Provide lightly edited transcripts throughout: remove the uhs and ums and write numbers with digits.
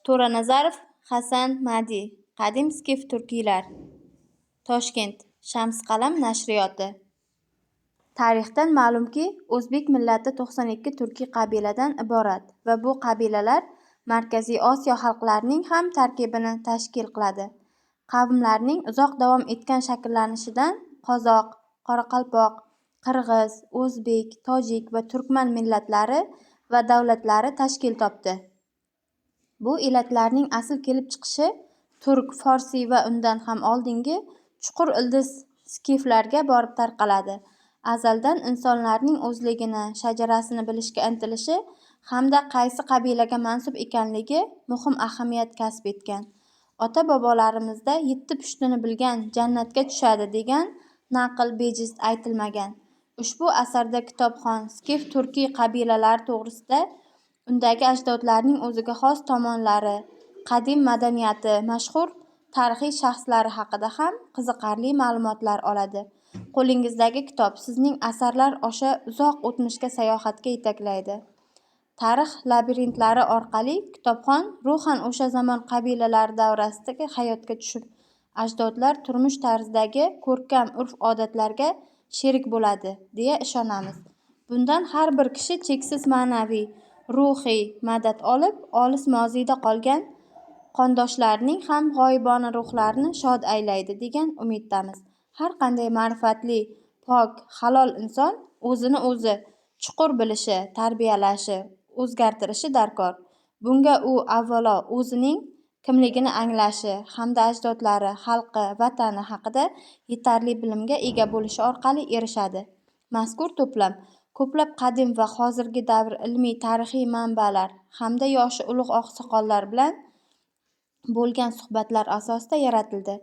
To'ranazarov Hasan Madi. Qadim skif turkiylar. Toshkent. Shamsqalam nashriyoti. Tarixdan ma'lumki, o'zbek millati 92 turkiy qabiladan iborat va bu qabilalar Markaziy Osiyo xalqlarining ham tarkibini tashkil qiladi. Qavmlarning uzoq davom etgan shakllanishidan qozoq, qoraqalpoq, qirg'iz, o'zbek, tojik va turkman millatlari va davlatlari tashkil topdi. Bu illatlarning asl kelib chiqishi turk, forsiy va undan ham oldingi chuqur ildiz skiflarga borib tarqaladi. Azaldan insonlarning o'zligini, shajarasini bilishga intilishi hamda qaysi qabilaga mansub ekanligi muhim ahamiyat kasb etgan. Ota-bobolarimizda 7 pushtini bilgan jannatga tushadi degan naql bejiz aytilmagan. Ushbu asarda kitobxon skif turkiy qabilalari to'g'risida, undagi ajdodlarning o'ziga xos tomonlari, qadim madaniyati, mashhur tarixiy shaxslari haqida ham qiziqarli ma'lumotlar oladi. Qo'lingizdagi kitob sizning asarlar osha uzoq o'tmishga sayohatga yetaklaydi. Tarix labirintlari orqali kitobxon ruhan o'sha zamon qabilalari davrasidagi hayotga tushib, ajdodlar turmush tarzidagi ko'rkam urf-odatlarga sherik bo'ladi, deya ishonamiz. Bundan har bir kishi cheksiz ma'naviy, ruhiy madad olib, olis moziyda qolgan qondoshlarning ham g'oyibona ruhlarini shod aylaydi degan umiddamiz. Har qanday ma'rifatli, pok, halol inson o'zini o'zi chuqur bilishi, tarbiyalashi, o'zgartirishi darkor. Bunga u avvalo o'zining kimligini anglashi hamda ajdodlari, xalqi, vatani haqida yetarli bilimga ega bo'lishi orqali erishadi. Mazkur to'plam ko'plab qadim va hozirgi davr ilmiy tarixiy manbalar hamda yoshi ulug' oqsoqollar bilan bo'lgan suhbatlar asosida yaratildi.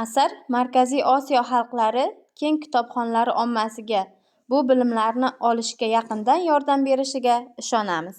Asar Markaziy Osiyo xalqlari keng kitobxonlari ommasiga bu bilimlarni olishga yaqindan yordam berishiga ishonamiz.